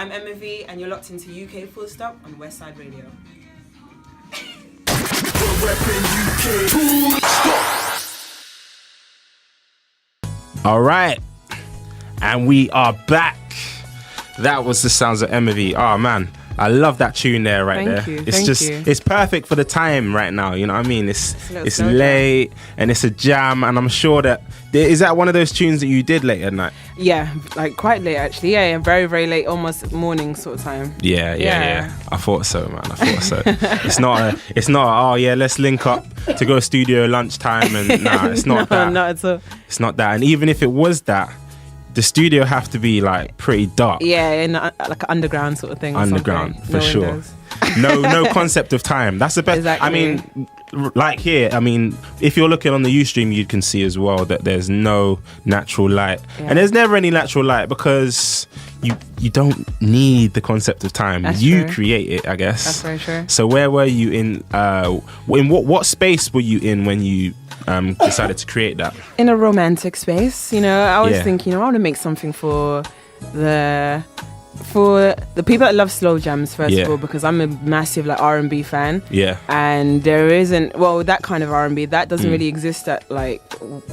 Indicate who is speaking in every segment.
Speaker 1: I'm Emmavie, and you're locked into UK Full Stop on Westside Radio.
Speaker 2: All right, and we are back. That was the sounds of Emmavie. Oh man, I love that tune there, right there. It's it's perfect for the time right now. You know what I mean? It's late and it's a jam, and I'm sure that is that one of those tunes that you did late at night.
Speaker 1: Yeah, like quite late actually. Yeah, very very late, almost morning sort of time.
Speaker 2: Yeah. I thought so, man. I thought so. It's not. Oh yeah, let's link up to go studio lunchtime, and nah, it's not that.
Speaker 1: Not at all.
Speaker 2: It's not that. And even if it was that, the studio have to be like pretty dark.
Speaker 1: Yeah, in like an underground sort of thing.
Speaker 2: Underground for sure. No concept of time. That's the best.
Speaker 1: Exactly.
Speaker 2: I mean, like here, I mean, if you're looking on the Ustream, you can see as well that there's no natural light, and there's never any natural light because you don't need the concept of time. You create it, I guess.
Speaker 1: That's very true.
Speaker 2: So where were you in what space were you in when you decided to create that?
Speaker 1: In a romantic space, you know. I was thinking, I want to make something for the people that love slow jams first of all, because I'm a massive like RnB fan. Yeah. And there isn't that kind of RnB that doesn't really exist at like,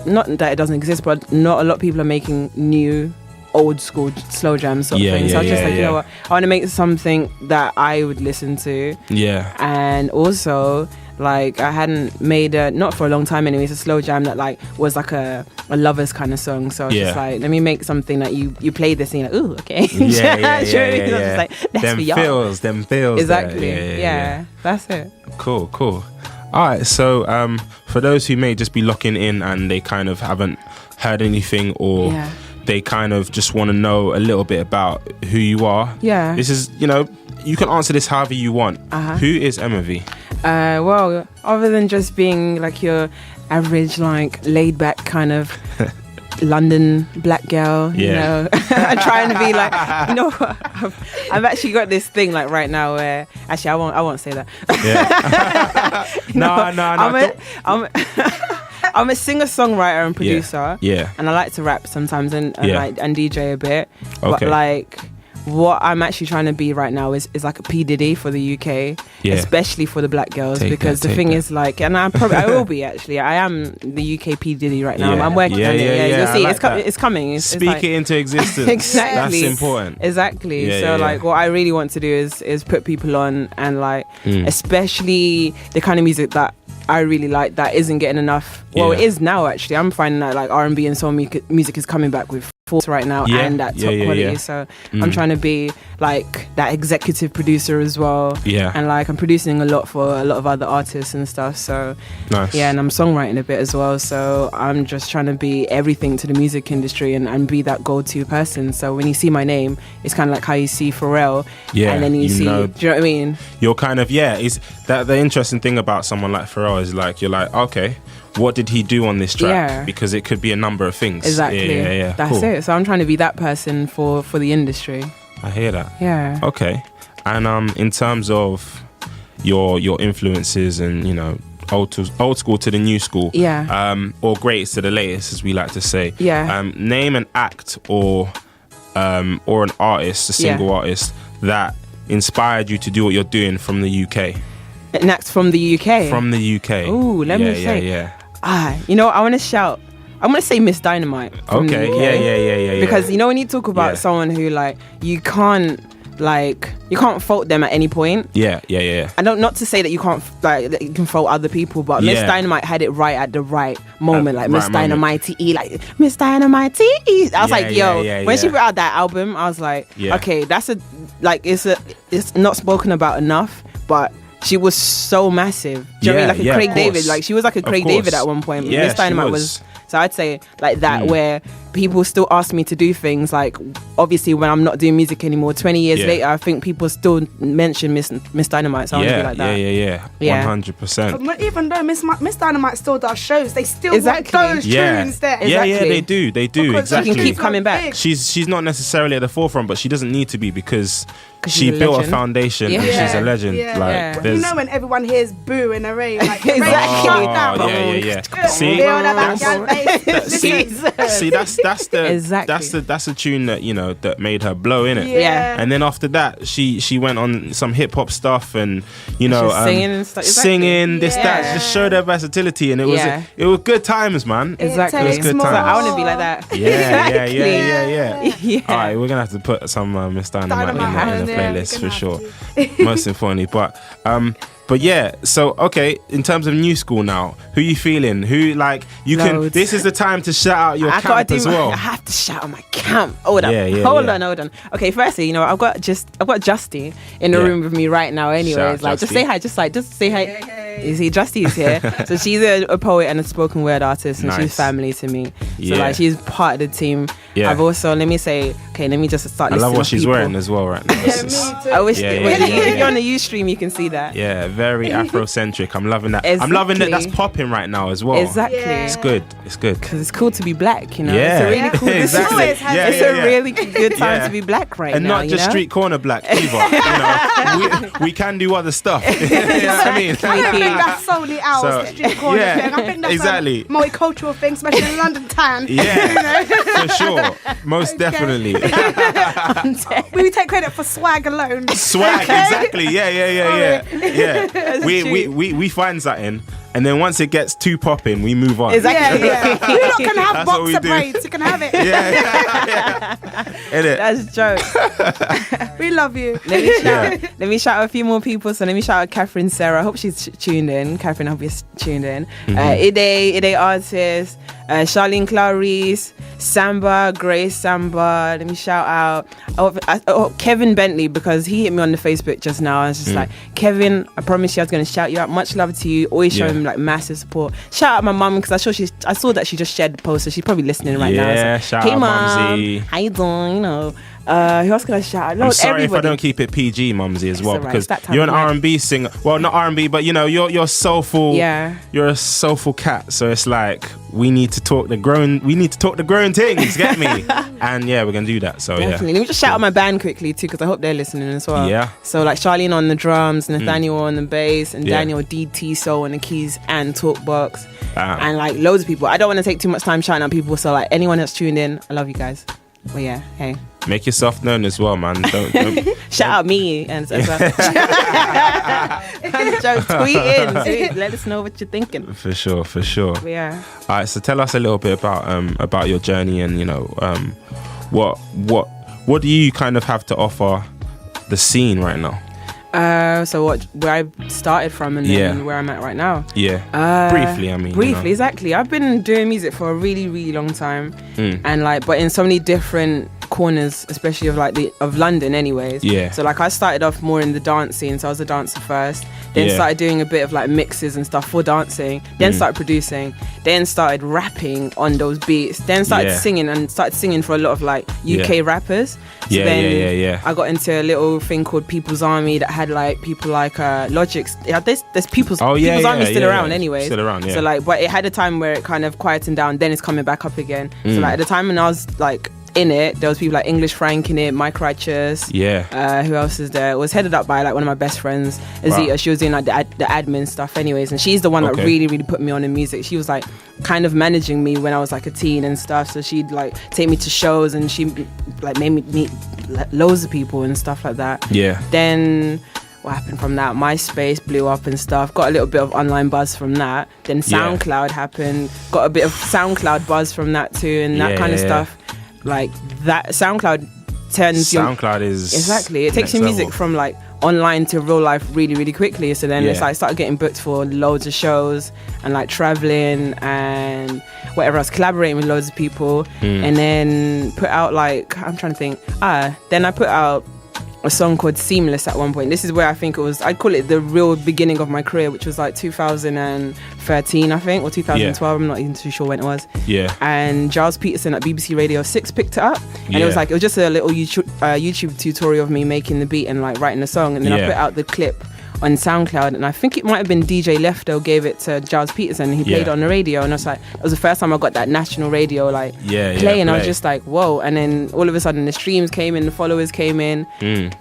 Speaker 1: not that it doesn't exist, but not a lot of people are making new old school slow jam sort of thing. So I was just like, you know what, I want to make something that I would listen to. Yeah. And also, like, I hadn't made not for a long time anyways, a slow jam that like was like a lovers kind of song. So I was just like, let me make something that you play this and you're like, ooh, okay.
Speaker 2: Yeah.
Speaker 1: Just like,
Speaker 2: them feels.
Speaker 1: Exactly. Yeah. That's it.
Speaker 2: Cool. All right. So for those who may just be locking in and they kind of haven't heard anything, or they kind of just want to know a little bit about who you are. Yeah. This is, you know, you can answer this however you want. Who is Emmavie?
Speaker 1: Well, other than just being like your average, like laid back kind of London black girl, you know, I'm trying to be like, you know, I've actually got this thing like right now where actually I won't say that. No. I'm a singer-songwriter and producer. Yeah. And I like to rap sometimes and DJ a bit. Okay. But like, what I'm actually trying to be right now is like a P Diddy for the UK, especially for the black girls, because the thing is like, and I will be actually. I am the UK P Diddy right now. I'm working on it. You'll see, it's coming.
Speaker 2: Speak it into existence.
Speaker 1: Exactly.
Speaker 2: That's important.
Speaker 1: Exactly. Like, what I really want to do is put people on, and like, especially the kind of music that I really like that isn't getting enough. Well, it is now actually. I'm finding that like R&B and soul music is coming back with force right now, and that top quality. So I'm trying to be like that executive producer as well. Yeah. And like I'm producing a lot for a lot of other artists and stuff. So nice. Yeah, and I'm songwriting a bit as well. So I'm just trying to be everything to the music industry and be that go-to person. So when you see my name, it's kind of like how you see Pharrell. Yeah. And then you see, do you know what I mean?
Speaker 2: You're kind of, is that the interesting thing about someone like Pharrell is like, you're like, okay, what did he do on this track? Yeah. Because it could be a number of things.
Speaker 1: Exactly. Yeah. That's it. So I'm trying to be that person for the industry.
Speaker 2: I hear that.
Speaker 1: Yeah.
Speaker 2: Okay. And in terms of your influences and, you know, old school to the new school. Yeah. Or greatest to the latest, as we like to say. Yeah. Name an act or an artist, a single artist that inspired you to do what you're doing from the UK.
Speaker 1: An act from the UK?
Speaker 2: From the UK.
Speaker 1: Ooh, let me say. Yeah. You know, I want to shout. I'm going to say Miss Dynamite.
Speaker 2: Okay. Yeah.
Speaker 1: Because, you know, when you talk about someone who, like, you can't fault them at any point. Yeah. I don't, not to say that you can't, like, that you can fault other people, but Miss Dynamite had it right at the right moment. Like, Miss Dynamite like, Miss Dynamite I was like, yo, when she brought out that album, I was like, okay, that's it's not spoken about enough, but she was so massive. Do you know what I mean? Like a Craig David. Like, she was like a Craig David at one point. Miss Dynamite was. So I'd say like that, where people still ask me to do things. Like, obviously, when I'm not doing music anymore, 20 years later, I think people still mention Miss Dynamite. So I want to be like that.
Speaker 2: Yeah. 100%.
Speaker 3: But even though Miss Dynamite still does shows, they still want those tunes there.
Speaker 2: Yeah, they do. Because exactly.
Speaker 1: She can keep coming back.
Speaker 2: She's not necessarily at the forefront, but she doesn't need to be, because she built a foundation and she's a legend. Like,
Speaker 3: you know, when everyone hears boo in a rave, like,
Speaker 1: exactly.
Speaker 2: Yeah. See, that's that's the tune that, you know, that made her blow, innit?
Speaker 1: Yeah.
Speaker 2: And then after that, she went on some hip hop stuff, and you know,
Speaker 1: singing and stuff.
Speaker 2: Singing this that, just showed her versatility, and it was good times, man.
Speaker 1: Exactly.
Speaker 2: It was good times.
Speaker 1: I want to be like that.
Speaker 2: Yeah. All right, we're gonna have to put some Miss Dynamite in the playlist for sure. Most importantly, but yeah, so okay, in terms of new school now, who you feeling? Who, like, you can, this is the time to shout out your camp as well.
Speaker 1: I have to shout out my camp. Hold on. Okay, firstly, you know, I've got Justy in the room with me right now anyways. Like, just say hi, just say hi. Hey. You see, Justy's here. So she's a poet and a spoken word artist, and she's family to me. So like, she's part of the team. I've also, let me just start. I
Speaker 2: love what she's wearing as well right now.
Speaker 1: I wish if you're on the Ustream, you can see that.
Speaker 2: Yeah, very Afrocentric. I'm loving that. I'm loving that that's popping right now as well.
Speaker 1: Exactly.
Speaker 2: It's good.
Speaker 1: Because it's cool to be black, you know.
Speaker 2: Yeah.
Speaker 1: It's a really cool.
Speaker 2: Exactly.
Speaker 1: It's a really good time to be black right now.
Speaker 2: And not just street corner black either. You know, we can do other stuff. You know what I mean?
Speaker 3: I think that's solely ours, street corner thing. I think that's a multicultural thing, especially in London town.
Speaker 2: Yeah, for sure. Most definitely.
Speaker 3: We take credit for swag alone.
Speaker 2: Swag, exactly. Yeah. We find something, and then once it gets too popping, we move on.
Speaker 1: Exactly.
Speaker 3: You lot can have boxer braids. You can have it.
Speaker 2: Yeah.
Speaker 1: That's joke.
Speaker 3: We love you.
Speaker 1: Let me shout out a few more people. So let me shout out Catherine Sarah. I hope she's tuned in. Catherine, I hope you're tuned in. Ide Artist, Charlene Clarice, Samba, Grace Samba. Let me shout out Kevin Bentley, because he hit me on the Facebook just now. I was just like, Kevin, I promise you I was going to shout you out. Much love to you. Always showing him like massive support. Shout out my mum, because I saw that she just shared the post, so she's probably listening right now.
Speaker 2: Yeah,
Speaker 1: so,
Speaker 2: shout
Speaker 1: hey
Speaker 2: out
Speaker 1: mom,
Speaker 2: Mumsy.
Speaker 1: how you doing? You know. Who else can I shout out?
Speaker 2: I'm sorry
Speaker 1: everybody.
Speaker 2: if I don't keep it PG, Mumsy, as well, because
Speaker 1: right.
Speaker 2: you're an RnB singer. Well, not RnB, but you know, you're soulful.
Speaker 1: Yeah.
Speaker 2: You're a soulful cat. So it's like, we need to talk the grown things, get me? And yeah, we're gonna do that. So
Speaker 1: definitely. Let me just shout out my band quickly too, because I hope they're listening as well.
Speaker 2: Yeah.
Speaker 1: So like Charlene on the drums, Nathaniel on the bass, and Daniel DT Soul on the keys and talkbox. And like loads of people. I don't want to take too much time shouting out people, so like anyone that's tuned in, I love you guys. Well, yeah, hey.
Speaker 2: Make yourself known as well, man. Don't
Speaker 1: shout out me and as well. Tweet in. Let us know what you're thinking.
Speaker 2: For sure.
Speaker 1: Yeah.
Speaker 2: All right. So tell us a little bit about your journey, and you know, what do you kind of have to offer the scene right now?
Speaker 1: So where I started from and then where I'm at right now.
Speaker 2: Yeah. Briefly, I mean.
Speaker 1: Briefly, exactly. I've been doing music for a really, really long time, and like, but in so many different corners, especially of London, anyways.
Speaker 2: Yeah.
Speaker 1: So like, I started off more in the dance scene, so I was a dancer first. Then started doing a bit of like mixes and stuff for dancing. Then started producing. Then started rapping on those beats. Then started singing for a lot of like UK rappers. So then I got into a little thing called People's Army that had like people like Logic's. Yeah, there's People's Army still around anyway.
Speaker 2: Still around, yeah.
Speaker 1: So like, but it had a time where it kind of quietened down. Then it's coming back up again. So like at the time when I was like in it, there was people like English Frank in it, Mike Righteous.
Speaker 2: Yeah.
Speaker 1: Who else is there? It was headed up by like one of my best friends, Azita. Wow. She was doing like the admin stuff anyways, and she's the one that really, really put me on in music. She was like kind of managing me when I was like a teen and stuff, so she'd like take me to shows, and she like made me meet loads of people and stuff like that.
Speaker 2: Yeah.
Speaker 1: Then what happened from that? MySpace blew up and stuff. Got a little bit of online buzz from that. Then SoundCloud happened. Got a bit of SoundCloud buzz from that too, and that kind of stuff. Like that, SoundCloud turns
Speaker 2: SoundCloud is
Speaker 1: exactly. It takes your music from like online to real life really, really quickly. So then it's like started getting booked for loads of shows and like traveling and whatever else, collaborating with loads of people, and then put out like, I'm trying to think. Then I put out a song called Seamless at one point. This is where I think it was, I'd call it the real beginning of my career, which was like 2013 I think, or 2012. I'm not even too sure when it was. And Giles Peterson at BBC Radio 6 picked it up, and it was just a little YouTube tutorial of me making the beat and like writing the song, and then I put out the clip on SoundCloud, and I think it might have been DJ Lefto gave it to Giles Peterson, and he played it on the radio, and I was like, it was the first time I got that national radio playing. I was just like, whoa. And then all of a sudden the streams came in, the followers came in.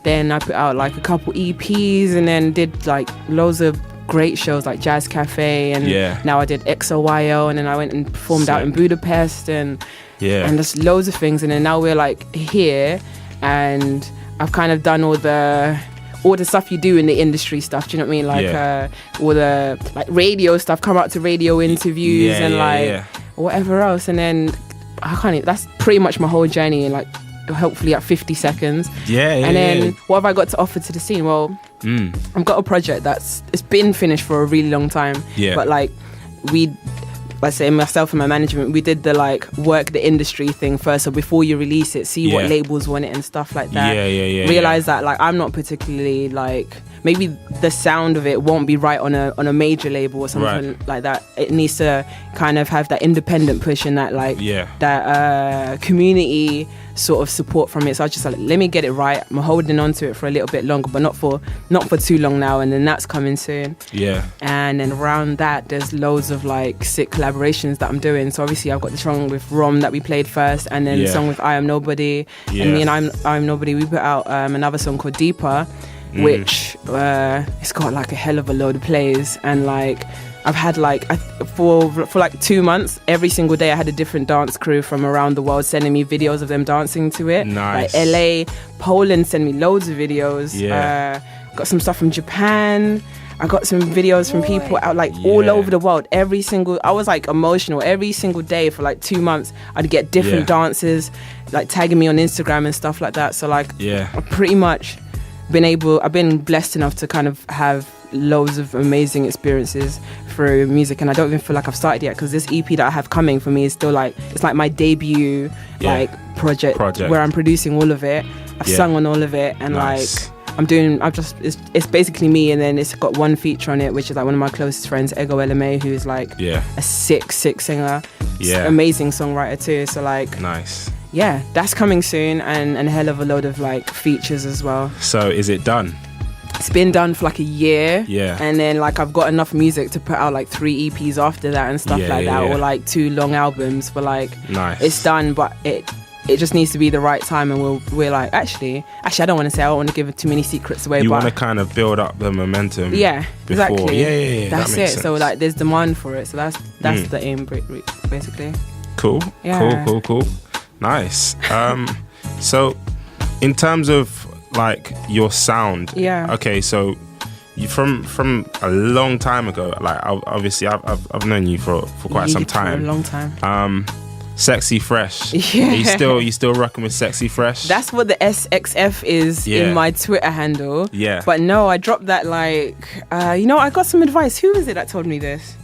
Speaker 1: Then I put out like a couple EPs, and then did like loads of great shows like Jazz Cafe, and now I did XOYO, and then I went and performed out in Budapest, and
Speaker 2: Yeah.
Speaker 1: And there's loads of things. And then now we're like here, and I've kind of done all the stuff you do in the industry stuff. Do you know what I mean? Like all the like radio stuff, come out to radio interviews and whatever else. And then that's pretty much my whole journey in like hopefully at 50 seconds. And then what have I got to offer to the scene? Well, I've got a project it's been finished for a really long time. But like let's say myself and my management, we did the like work the industry thing first. So before you release it, see what labels want it and stuff like that. Realize that like I'm not particularly like, maybe the sound of it won't be right on a major label or something like that. It needs to kind of have that independent push and that like that community sort of support from it. So I was just like, let me get it right. I'm holding on to it for a little bit longer, but not for too long now. And then that's coming soon. And then around that, there's loads of like sick collaborations that I'm doing. So obviously I've got the song with Rom that we played first, and then the song with I Am Nobody. And me and I Am Nobody, we put out another song called Deeper, which it's got like a hell of a load of plays. And like I've had like for like 2 months, every single day I had a different dance crew from around the world sending me videos of them dancing to it.
Speaker 2: Nice.
Speaker 1: Like LA, Poland send me loads of videos. Got some stuff from Japan. I got some videos from people out like all over the world. I was like emotional every single day for like 2 months. I'd get different dancers like tagging me on Instagram and stuff like that. So like I've pretty much I've been blessed enough to kind of have loads of amazing experiences through music, and I don't even feel like I've started yet, because this EP that I have coming for me is still like, it's like my debut like project where I'm producing all of it. I've sung on all of it, and like it's basically me, and then it's got one feature on it, which is like one of my closest friends, Ego LMA, who's like a sick singer, amazing songwriter too. So like that's coming soon, and a hell of a load of like features as well.
Speaker 2: So is it done?
Speaker 1: It's been done for like a year, and then like I've got enough music to put out like 3 EPs after that and stuff like that, or like 2 long albums. But like it's done, but it just needs to be the right time, and we're like actually I don't want to give too many secrets away.
Speaker 2: You want to kind of build up the momentum.
Speaker 1: Exactly. That's it. Sense. So like there's demand for it. So that's the aim basically.
Speaker 2: Cool. Nice. So in terms of like your sound, okay, so you from a long time ago, like obviously I've known you for quite some time,
Speaker 1: for a long time.
Speaker 2: Sexy Fresh, you still rocking with Sexy Fresh?
Speaker 1: That's what the SXF is in my Twitter handle. But no, I dropped that like I got some advice. Who was it that told me this?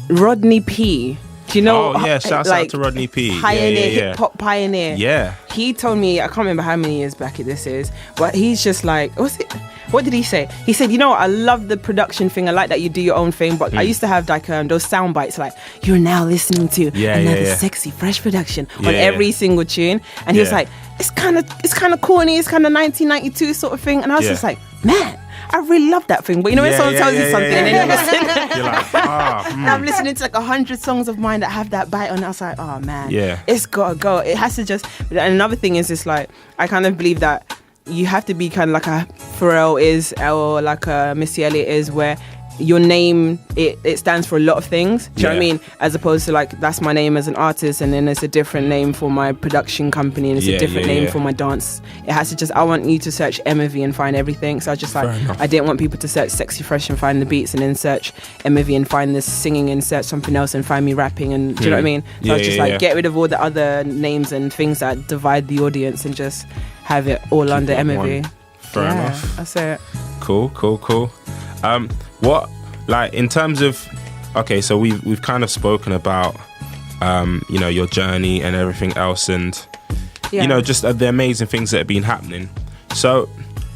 Speaker 1: Rodney P. Do you know?
Speaker 2: Oh yeah, shouts out to Rodney P.
Speaker 1: Pioneer, hip hop pioneer.
Speaker 2: Yeah.
Speaker 1: He told me, I can't remember how many years back this is, but he's just like, what did he say? He said, I love the production thing. I like that you do your own thing, but I used to have like those sound bites like, you're now listening to another Sexy Fresh production on every single tune. And he was like, it's kind of corny, it's kind of 1992 sort of thing. And I was just like, man, I really love that thing. But when someone tells you something and then you listen,
Speaker 2: you're like, and
Speaker 1: I'm listening to like 100 songs of mine that have that bite on it. I was like, oh man, it's gotta go. It has to just. And another thing is just like, I kind of believe that you have to be kind of like a Pharrell is, or like a Missy Elliott is, where your name it stands for a lot of things. Do you know what I mean? As opposed to like, that's my name as an artist, and then it's a different name for my production company, and it's a different name for my dance. It has to just, I want you to search Emmavie and find everything. So I just like, I didn't want people to search Sexy Fresh and find the beats, and then search Emmavie and find this singing, and search something else and find me rapping, and do you know what I mean? So I was just like, get rid of all the other names and things that divide the audience, and just have it all under Emmavie.
Speaker 2: Fair enough.
Speaker 1: That's it.
Speaker 2: Cool. What, like, in terms of, okay, so we've kind of spoken about your journey and everything else, and just the amazing things that have been happening. So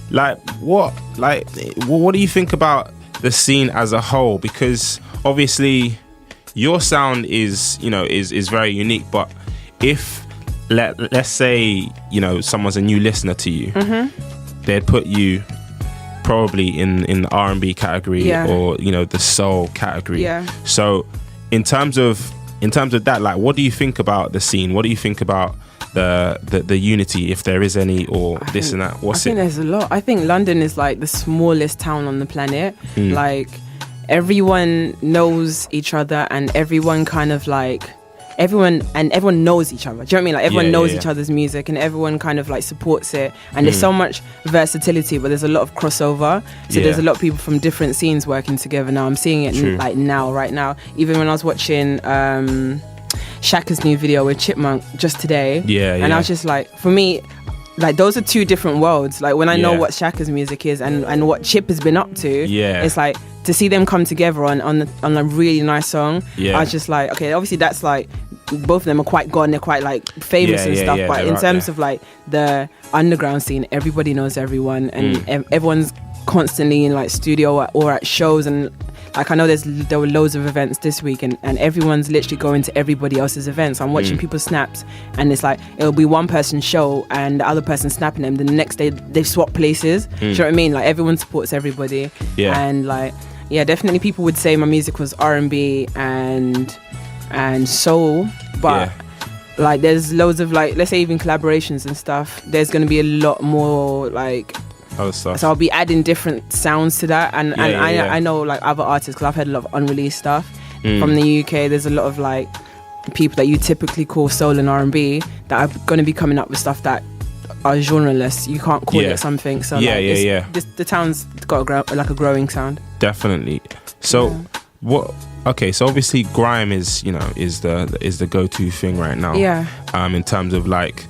Speaker 2: like what do you think about the scene as a whole? Because obviously your sound is very unique, but if let's say someone's a new listener to you, they'd put you probably in the RnB category, or the soul category. So in terms of that, like, what do you think about the scene? What do you think about the unity, if there is any, or this and that? I
Speaker 1: think there's a lot. I think London is like the smallest town on the planet. Like, everyone knows each other, and everyone kind of like everyone knows each other. Do you know what I mean? Like everyone knows each other's music, and everyone kind of like supports it. And there's so much versatility, but there's a lot of crossover. So there's a lot of people from different scenes working together now. I'm seeing it right now. Even when I was watching Shaka's new video with Chipmunk just today, and I was just like, for me, like those are two different worlds. Like when I know what Shaka's music is and what Chip has been up to, it's like to see them come together on a really nice song. I was just like, okay, obviously that's like both of them are quite gone, they're quite like famous and stuff, but in terms of like the underground scene, everybody knows everyone, and everyone's constantly in like studio or at shows, and like I know there were loads of events this week, and everyone's literally going to everybody else's events. I'm watching people's snaps, and it's like it'll be one person's show and the other person snapping them. The next day they've swapped places. Do you know what I mean? Like everyone supports everybody. And like definitely people would say my music was R&B and soul, but like there's loads of like, let's say even collaborations and stuff. There's going to be a lot more like other stuff. So I'll be adding different sounds to that, and I know like other artists, because I've heard a lot of unreleased stuff from the UK. There's a lot of like people that you typically call soul and R&B that are going to be coming up with stuff that are genreless. You can't call it something. So the town's got a growing sound. Definitely.
Speaker 2: So what? Okay, so obviously grime is the go-to thing right now. In terms of like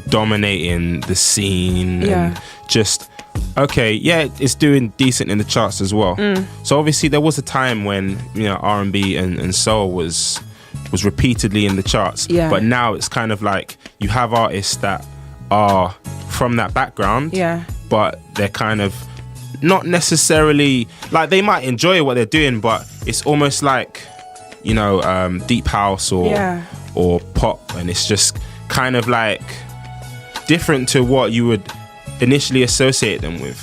Speaker 2: dominating the scene and just. Okay, it's doing decent in the charts as well. So obviously there was a time when R&B and soul was repeatedly in the charts. But now it's kind of like you have artists that are from that background. But they're kind of not necessarily like, they might enjoy what they're doing, but it's almost like deep house or pop, and it's just kind of like different to what you would initially associate them with.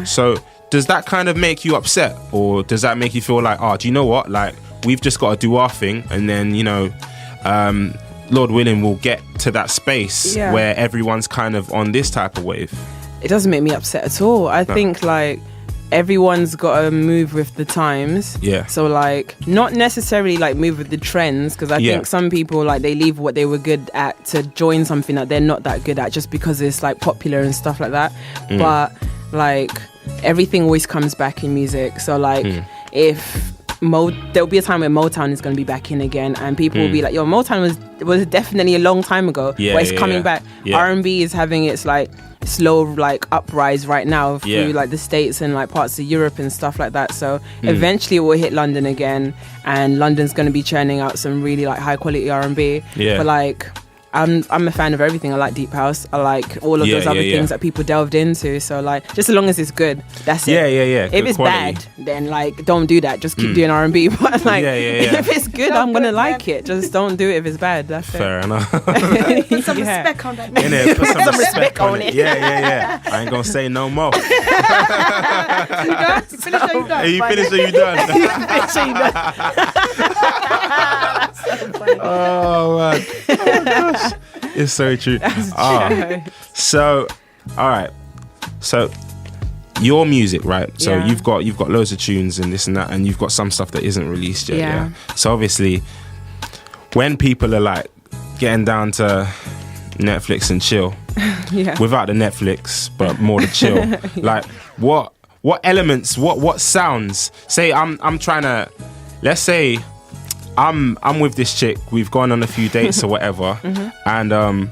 Speaker 2: So does that kind of make you upset, or does that make you feel like, do you know what, like we've just got to do our thing, and then Lord willing we'll get to that space where everyone's kind of on this type of wave?
Speaker 1: It doesn't make me upset at all. I think like everyone's got to move with the times. So like not necessarily like move with the trends, because I think some people like they leave what they were good at to join something that they're not that good at just because it's like popular and stuff like that. But like everything always comes back in music. So like if there'll be a time where Motown is going to be back in again, and people will be like, yo, Motown was definitely a long time ago, but it's coming back. R&B is having its like slow like uprise right now through like the States and like parts of Europe and stuff like that. So eventually it will hit London again, and London's going to be churning out some really like high quality R&B. But like I'm a fan of everything. I like deep house. I like all of those other things that people delved into. So like, just as long as it's good, that's it. If good it's quality. Bad, then like don't do that. Just keep doing R&B. But like, if it's good, I'm gonna like it. Just don't do it if it's bad. That's
Speaker 2: fair enough.
Speaker 3: Put some respect on that.
Speaker 2: Put some respect on it. I ain't gonna say no more.
Speaker 3: You done? You finished or you done?
Speaker 2: You finished or you done?
Speaker 1: Finish or you done?
Speaker 2: Oh man. Oh gosh. It's so true. So all right, so your music, right? So you've got loads of tunes and this and that, and you've got some stuff that isn't released yet. So obviously when people are like getting down to Netflix and chill without the Netflix but more the chill, like what elements, what sounds, say I'm trying to, let's say I'm with this chick, we've gone on a few dates or whatever, and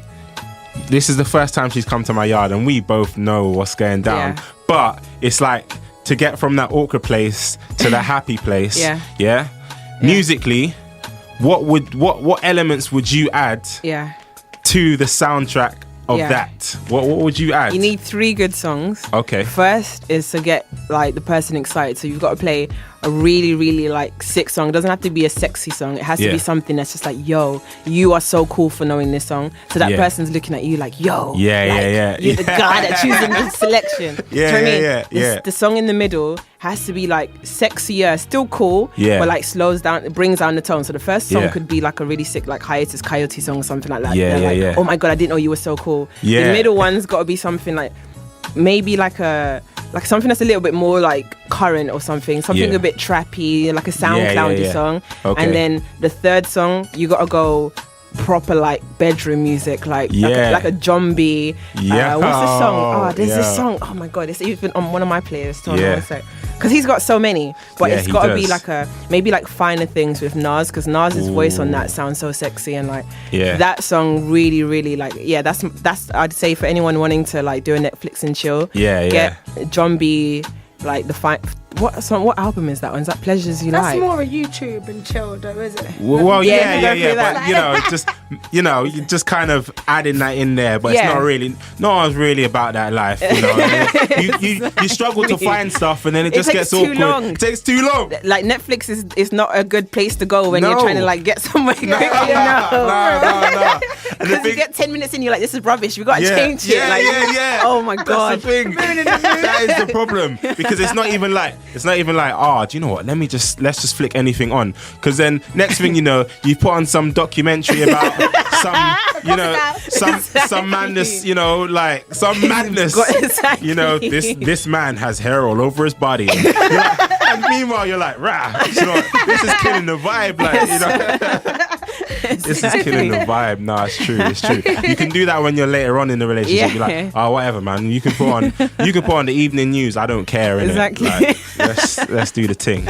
Speaker 2: this is the first time she's come to my yard, and we both know what's going down, but it's like to get from that awkward place to the happy place. Musically, what elements would you add to the soundtrack of that? What would you add?
Speaker 1: You need 3 good songs.
Speaker 2: Okay.
Speaker 1: First is to get like the person excited, so you've got to play a really, really like sick song. It doesn't have to be a sexy song. It has to be something that's just like, yo, you are so cool for knowing this song. So that person's looking at you like, yo, you're the guy that's choosing this selection. Do you know what I mean? The song in the middle has to be like sexier, still cool, but like slows down, it brings down the tone. So the first song could be like a really sick like Hiatus Coyote song or something like that. Oh my god, I didn't know you were so cool. The middle one's got to be something like maybe like something that's a little bit more like current or something a bit trappy, like a SoundCloudy song. And then the third song, you gotta go proper like bedroom music, like a zombie.
Speaker 2: Yeah.
Speaker 1: What's the song? There's this song. Oh my god, it's even on one of my playlists. Because he's got so many, but it's got to be like maybe like Finer Things with Nas, because Nas's voice on that sounds so sexy, and like that song really, really like that's I'd say for anyone wanting to like do a Netflix and chill. Get zombie, like what album is that one? Is that Pleasures You Like?
Speaker 3: That's more a YouTube and chill though, is it?
Speaker 2: Well, but you just kind of adding that in there, but it's not really. No one's really about that life. You struggle to find stuff, and then it just gets awkward. Long. It takes too long.
Speaker 1: Like Netflix is not a good place to go when you're trying to like get somewhere.
Speaker 2: No.
Speaker 1: Because you get 10 minutes in, you're like, this is rubbish. We got to change it. Oh my god.
Speaker 2: That's the thing. That is the problem, because it's not even like, do you know what? Let's just flick anything on, because then next thing you know, you put on some documentary about some madness, like some madness. This man has hair all over his body, and meanwhile you're like, this is killing the vibe, This is killing the vibe. No, it's true. You can do that when you're later on in the relationship. You're like, whatever, man. You can put on the evening news. I don't care. Innit?
Speaker 1: Exactly.
Speaker 2: Like, let's do the thing.